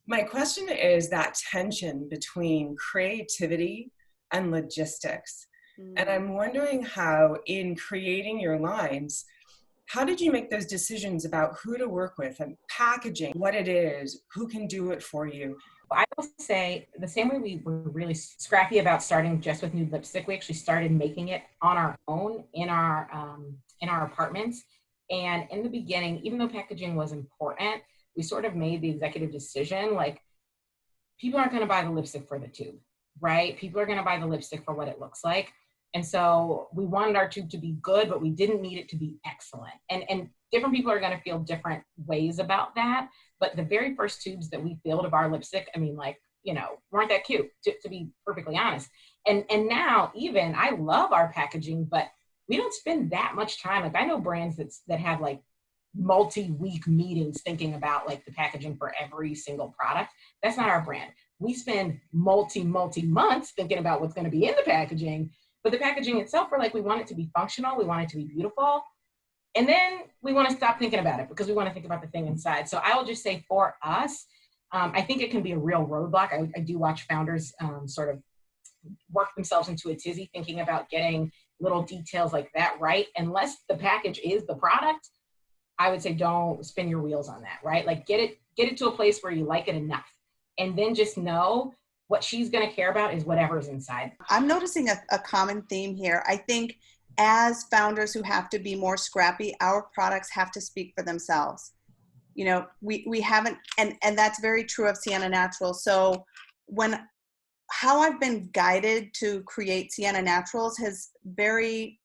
My question is that tension between creativity and logistics. And I'm wondering how, in creating your lines, how did you make those decisions about who to work with and packaging, what it is, who can do it for you? I will say the same way we were really scrappy about starting just with nude lipstick, we actually started making it on our own in our apartments. And in the beginning, even though packaging was important, we sort of made the executive decision, like, people aren't going to buy the lipstick for the tube, right? People are going to buy the lipstick for what it looks like. And so we wanted our tube to be good, but we didn't need it to be excellent. And different people are going to feel different ways about that. But the very first tubes that we filled of our lipstick, I mean, like, weren't that cute, to be perfectly honest. And now, even, I love our packaging, but we don't spend that much time. Like, I know brands that have like multi-week meetings thinking about like the packaging for every single product. That's not our brand. We spend multi months thinking about what's going to be in the packaging, but the packaging itself, we're like, we want it to be functional. We want it to be beautiful. And then we want to stop thinking about it because we want to think about the thing inside. So I will just say, for us, I think it can be a real roadblock. I do watch founders sort of work themselves into a tizzy thinking about getting little details like that right. Unless the package is the product, I would say don't spin your wheels on that, right? Like, get it to a place where you like it enough. And then just know what she's going to care about is whatever's inside. I'm noticing a common theme here. I think as founders who have to be more scrappy, our products have to speak for themselves. We haven't, and that's very true of Sienna Naturals. So how I've been guided to create Sienna Naturals has very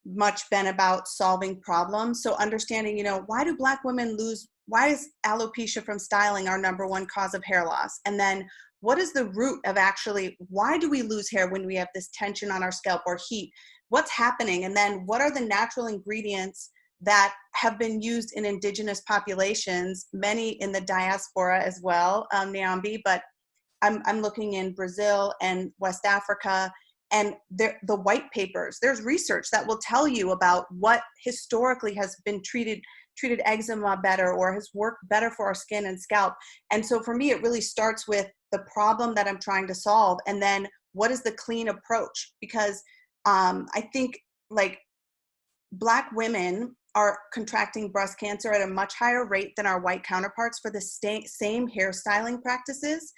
much been about solving problems. So understanding, why do Black women why is alopecia from styling our number one cause of hair loss? And then what is the root of actually, why do we lose hair when we have this tension on our scalp or heat? What's happening? And then what are the natural ingredients that have been used in indigenous populations, many in the diaspora as well, Niambi, but I'm looking in Brazil and West Africa, and the white papers, there's research that will tell you about what historically has been treated eczema better or has worked better for our skin and scalp. And so for me, it really starts with the problem that I'm trying to solve, and then what is the clean approach? Because I think, like, Black women are contracting breast cancer at a much higher rate than our white counterparts for the same hairstyling practices.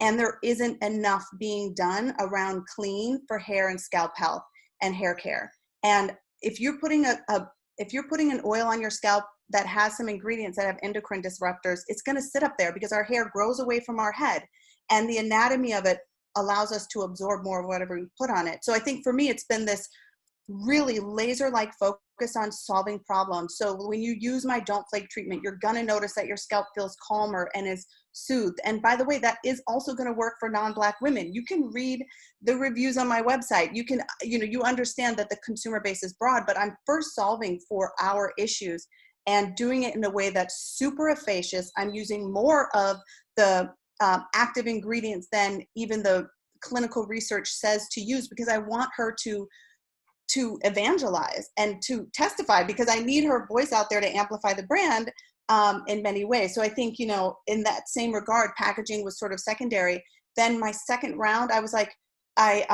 And there isn't enough being done around clean for hair and scalp health and hair care. And if you're putting an oil on your scalp that has some ingredients that have endocrine disruptors, it's going to sit up there because our hair grows away from our head, and the anatomy of it allows us to absorb more of whatever we put on it. So I think for me, it's been this really laser-like focus on solving problems. So when you use my Don't Flake treatment, you're going to notice that your scalp feels calmer and is soothed. And by the way, that is also going to work for non-Black women. You can read the reviews on my website. You can, you understand that the consumer base is broad, but I'm first solving for our issues and doing it in a way that's super efficacious. I'm using more of the active ingredients than even the clinical research says to use, because I want her to evangelize and to testify, because I need her voice out there to amplify the brand in many ways. So I think, in that same regard, packaging was sort of secondary. Then my second round, I was like, I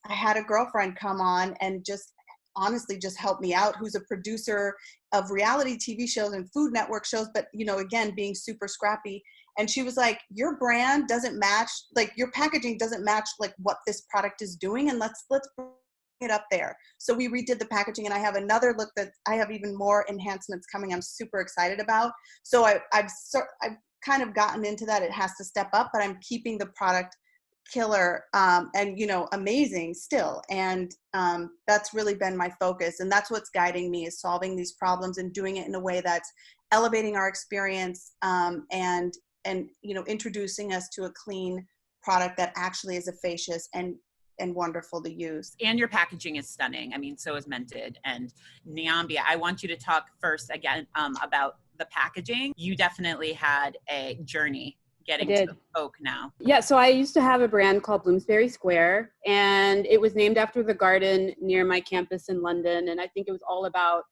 had a girlfriend come on and just honestly just help me out, who's a producer of reality TV shows and Food Network shows, but, again, being super scrappy. And she was like, your brand doesn't match, like, your packaging doesn't match like what this product is doing. And let's bring it up there. So we redid the packaging, and I have another look that I have even more enhancements coming. I'm super excited about. So I've kind of gotten into that. It has to step up, but I'm keeping the product killer and amazing still. And that's really been my focus, and that's what's guiding me, is solving these problems and doing it in a way that's elevating our experience and introducing us to a clean product that actually is efficacious and wonderful to use. And your packaging is stunning. I mean, so is Mented. And Niambi, I want you to talk first again about the packaging. You definitely had a journey getting to Pholk now. Yeah, so I used to have a brand called Bloomsbury Square, and it was named after the garden near my campus in London. And I think it was all about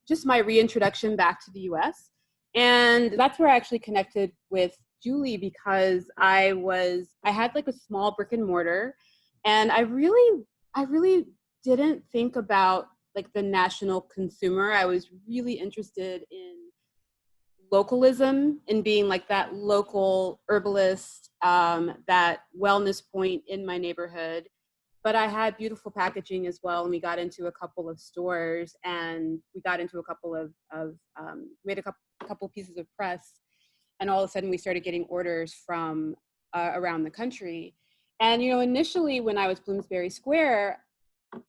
just my reintroduction back to the US. And that's where I actually connected with Julee because I had like a small brick and mortar, and I really didn't think about like the national consumer. I was really interested in localism, in being like that local herbalist, that wellness point in my neighborhood. But I had beautiful packaging as well, and we got into a couple of stores, and we got into a couple of we had a couple pieces of press, and all of a sudden we started getting orders from around the country. And initially when I was Bloomsbury Square,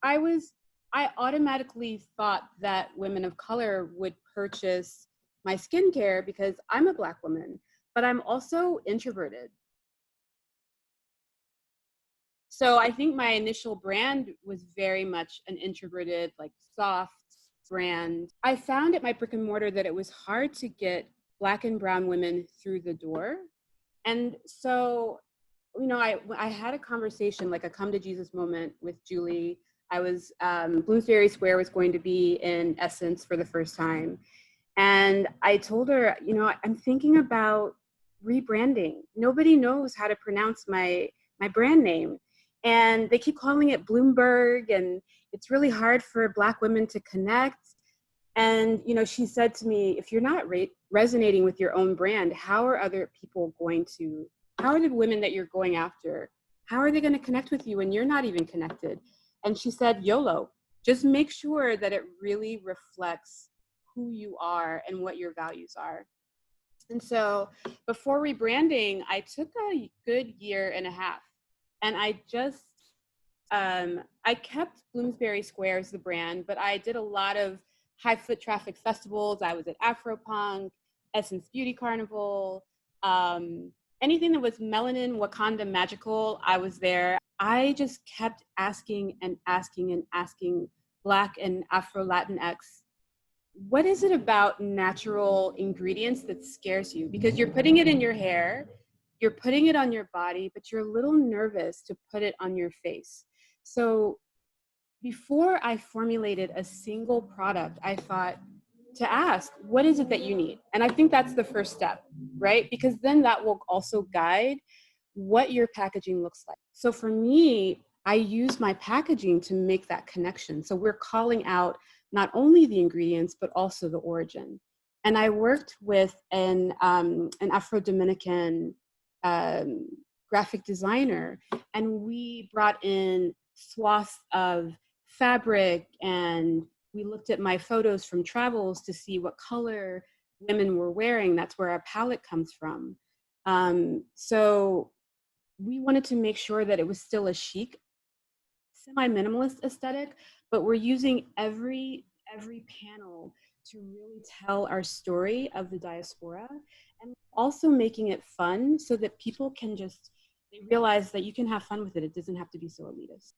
I automatically thought that women of color would purchase my skincare because I'm a Black woman, but I'm also introverted. So I think my initial brand was very much an introverted, like soft brand. I found at my brick and mortar that it was hard to get Black and brown women through the door. And so, I had a conversation, like a come to Jesus moment with Julee. I was, Bloomsbury Square was going to be in Essence for the first time. And I told her, I'm thinking about rebranding. Nobody knows how to pronounce my brand name. And they keep calling it Bloomberg, and it's really hard for Black women to connect. And, she said to me, if you're not resonating with your own brand, how are other people how are the women that you're going after, how are they going to connect with you when you're not even connected? And she said, YOLO, just make sure that it really reflects who you are and what your values are. And so before rebranding, I took a good year and a half, and I just, I kept Bloomsbury Square as the brand, but I did a lot of high foot traffic festivals. I was at Afropunk, Essence Beauty Carnival, anything that was melanin, Wakanda magical, I was there. I just kept asking and asking and asking Black and Afro-Latinx, what is it about natural ingredients that scares you? Because you're putting it in your hair, you're putting it on your body, but you're a little nervous to put it on your face. So before I formulated a single product, I thought to ask, what is it that you need? And I think that's the first step, right? Because then that will also guide what your packaging looks like. So for me, I use my packaging to make that connection. So we're calling out not only the ingredients, but also the origin. And I worked with an Afro-Dominican graphic designer, and we brought in swaths of fabric, and we looked at my photos from travels to see what color women were wearing. That's where our palette comes from. So we wanted to make sure that it was still a chic, semi-minimalist aesthetic, but we're using every panel to really tell our story of the diaspora, and also making it fun so that people can they realize that you can have fun with it. It doesn't have to be so elitist.